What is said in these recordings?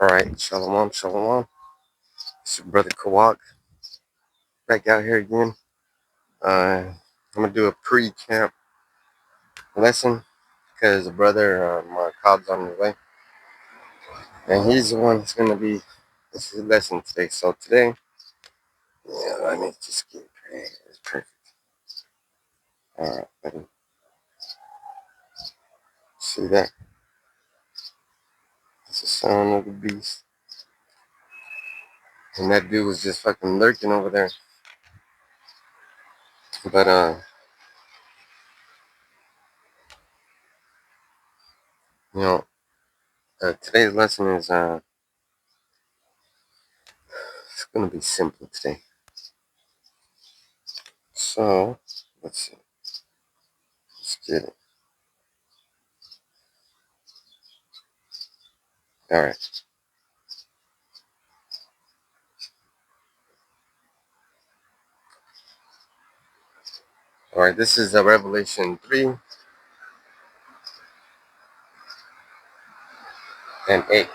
All right, shalom, shalom. It's your brother Kawak back out here again. I'm gonna do a pre-camp lesson because the brother, my cob's on the way, and he's the one that's gonna be this is his lesson today. So today, yeah, let me just get it. It's perfect. All right, let me see that. It's the sound of the beast, and that dude was just fucking lurking over there. But you know, today's lesson is it's gonna be simple today. So let's see. Let's get it. All right. All right, this is Revelation 3 and 8.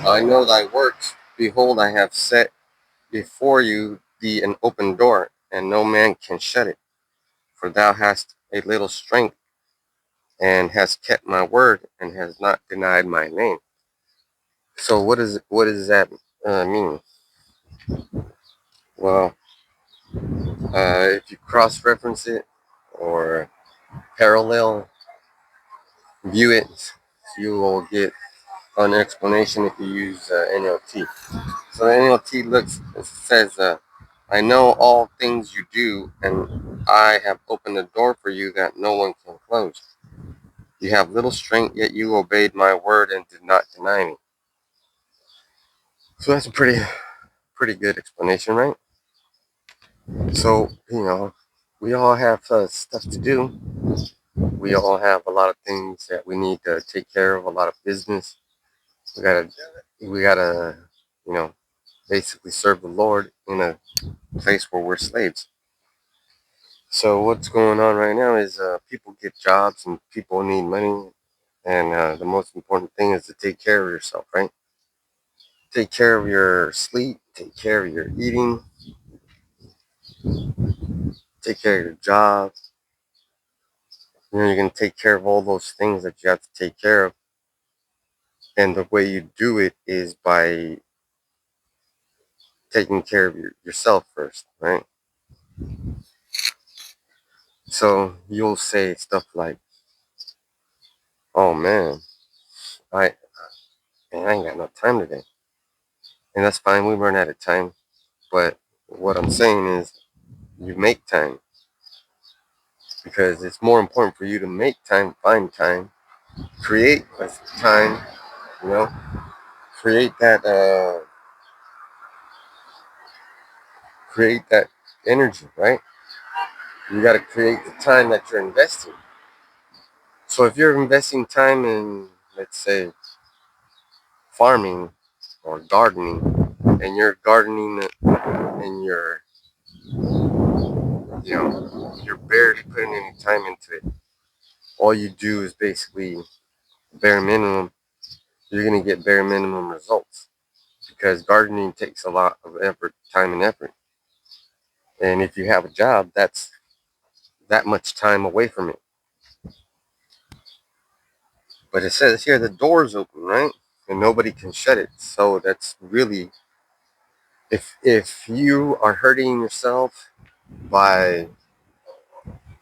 I know thy works. Behold, I have set before you thee an open door, and no man can shut it. For thou hast a little strength, and hast kept my word, and hast not denied my name. So what does that mean? Well, if you cross-reference it or parallel view it, you will get an explanation if you use NLT. So the NLT it says, I know all things you do, and I have opened the door for you that no one can close. You have little strength, yet you obeyed my word and did not deny me. So that's a pretty good explanation, right? So, we all have stuff to do. We all have a lot of things that we need to take care of, a lot of business. We gotta, you know, basically serve the Lord in a place where we're slaves. So what's going on right now is people get jobs and people need money, and the most important thing is to take care of yourself, right? Take care of your sleep, take care of your eating, take care of your job. You're gonna take care of all those things that you have to take care of, and the way you do it is by taking care of yourself first, right? So you'll say stuff like, "Oh man, I I ain't got no time today," and that's fine. We run out of time, but what I'm saying is you make time because it's more important for you to make time, find time, create time, you know, create that energy, right? You got to create the time that you're investing. So if you're investing time in, let's say, farming or gardening, and you're gardening and you're barely putting any time into it. All you do is basically bare minimum. You're gonna get bare minimum results because gardening takes a lot of effort, time and effort. And if you have a job, that's that much time away from it. But it says here the door's open, right? And nobody can shut it. So that's really if you are hurting yourself by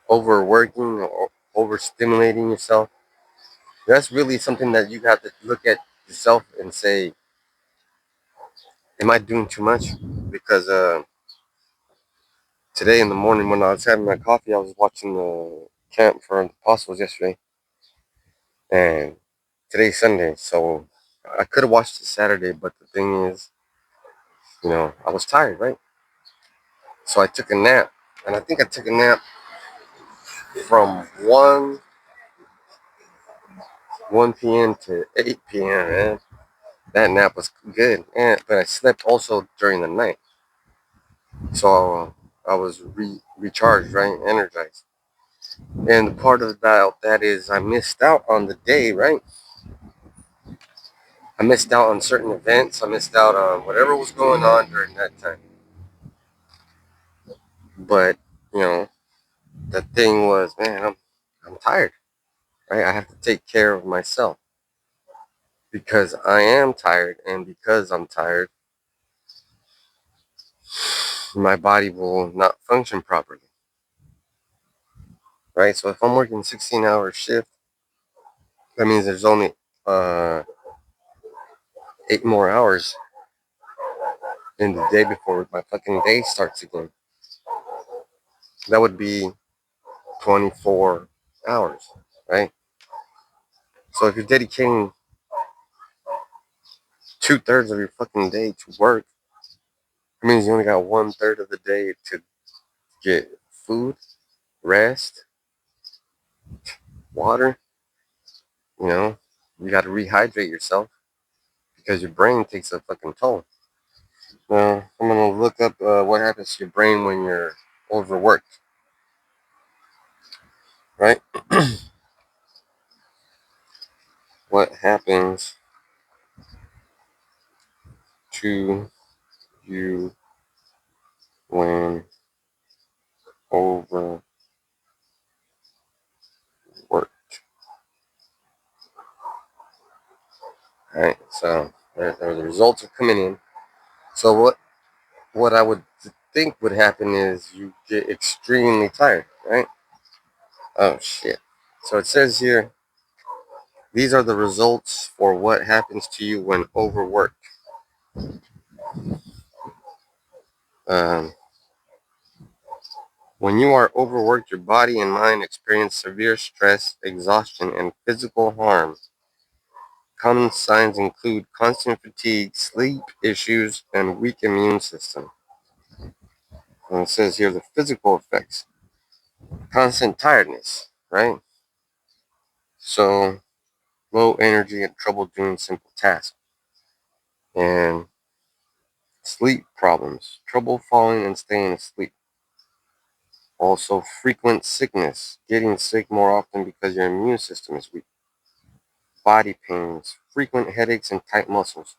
overworking or overstimulating yourself, that's really something that you have to look at yourself and say, am I doing too much? Because today in the morning when I was having my coffee, I was watching the camp for the apostles yesterday, and today's Sunday, so I could have watched it Saturday, but the thing is, I was tired, right? So I took a nap, and I think I took a nap from 1 p.m. to 8 p.m. Man, that nap was good, but I slept also during the night, so I was recharged, right, energized. And the part of that is I missed out on the day, right? I missed out on certain events. I missed out on whatever was going on during that time. But you know, the thing was, man, I'm tired, right? I have to take care of myself because I am tired, and because I'm tired, my body will not function properly, right? So if I'm working 16-hour shift, that means there's only uh, 8 more hours in the day before my fucking day starts again. That would be 24 hours, right? So if you're dedicating 2/3 of your fucking day to work, it means you only got 1/3 of the day to get food, rest, water. You know, you got to rehydrate yourself because your brain takes a fucking toll. Now, I'm gonna look up what happens to your brain when you're overworked, right? What happens to you when overworked? Right. So the results are coming in. So what I would think would happen is you get extremely tired, right? Oh shit. So it says here, these are the results for what happens to you when overworked. Um, when you are overworked, your body and mind experience severe stress, exhaustion, and physical harm. Common signs include constant fatigue, sleep issues, and weak immune system. And it says here the physical effects. Constant tiredness, right? So low energy and trouble doing simple tasks. And sleep problems, trouble falling and staying asleep. Also, frequent sickness, getting sick more often because your immune system is weak. Body pains, frequent headaches, and tight muscles.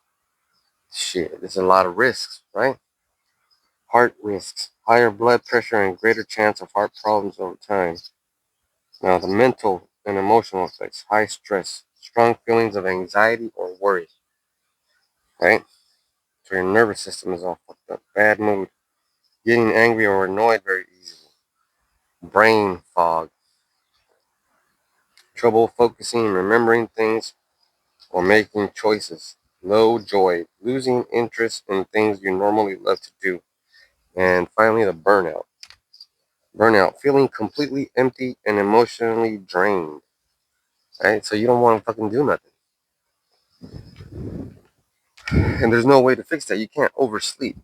Shit, there's a lot of risks, right? Heart risks, higher blood pressure, and greater chance of heart problems over time. Now, the mental and emotional effects, high stress, strong feelings of anxiety or worry, right? So your nervous system is all fucked up. Bad mood, getting angry or annoyed very easily. Brain fog, trouble focusing, remembering things, or making choices. Low joy, losing interest in things you normally love to do. And finally, the burnout. Burnout, feeling completely empty and emotionally drained. Right? So you don't want to fucking do nothing. And there's no way to fix that. You can't oversleep.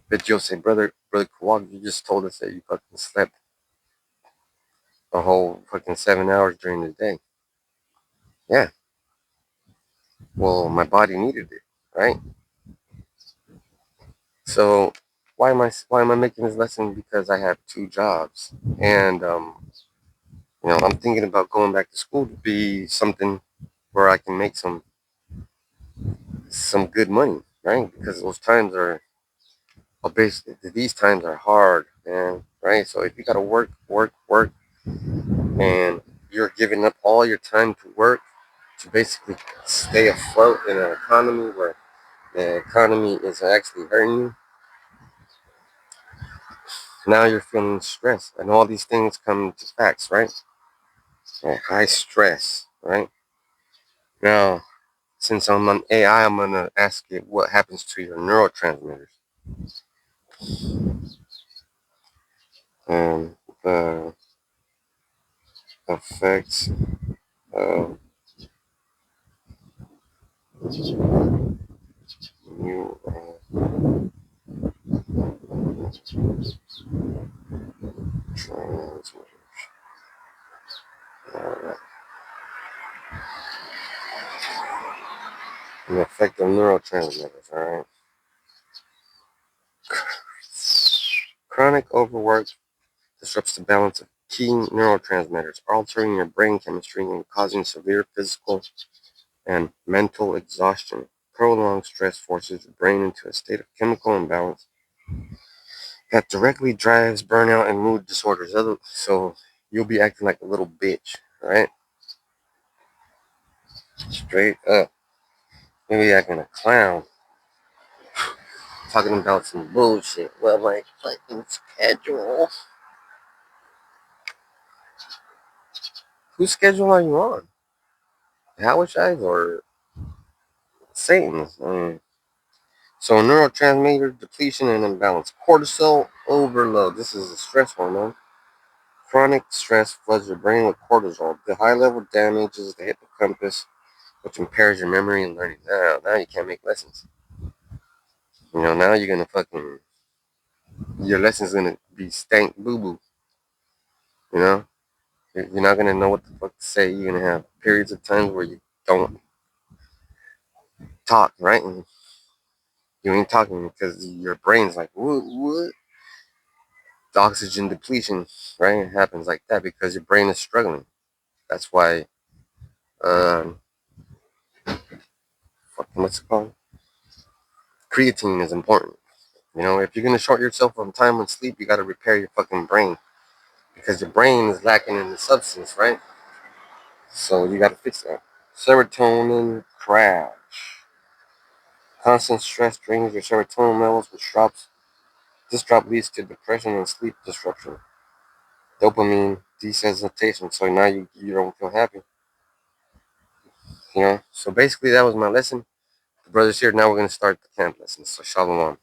But you'll say, brother Kawak, you just told us that you fucking slept a whole fucking 7 hours during the day. Yeah. Well, my body needed it, right? So why am I making this lesson? Because I have 2 jobs, and I'm thinking about going back to school to be something where I can make some good money, right? Because those times are basically these times are hard, man, right? So if you gotta work, and you're giving up all your time to work to basically stay afloat in an economy where the economy is actually hurting you, now you're feeling stressed, and all these things come to facts, right? And high stress, right? Now, since I'm on AI, I'm gonna ask it what happens to your neurotransmitters and the effects of neurotransmitters. Alright. The effect of neurotransmitters, alright? Chronic overwork disrupts the balance of key neurotransmitters, altering your brain chemistry and causing severe physical and mental exhaustion. Prolonged stress forces the brain into a state of chemical imbalance that directly drives burnout and mood disorders. So you'll be acting like a little bitch, right? Straight up. You'll be acting a clown, talking about some bullshit. Well, my fucking schedule. Whose schedule are you on? Howard's or Satan's? So neurotransmitter depletion and imbalance. Cortisol overload. This is a stress hormone. Chronic stress floods your brain with cortisol. The high level damages the hippocampus, which impairs your memory and learning. Now you can't make lessons. Now you're gonna your lesson's gonna be stank boo boo. You know, you're not gonna know what the fuck to say. You're gonna have periods of times where you don't talk, right? And you ain't talking because your brain's like, what? The oxygen depletion, right? It happens like that because your brain is struggling. That's why, um, what's it called? Creatine is important. If you're gonna short yourself on time on sleep, you gotta repair your fucking brain because your brain is lacking in the substance, right? So you gotta fix that. Serotonin crash. Constant stress drains your serotonin levels, which drops. This drop leads to depression and sleep disruption. Dopamine desensitization. So now you don't feel happy. So basically that was my lesson. The brothers here. Now we're gonna start the camp lesson. So shalom.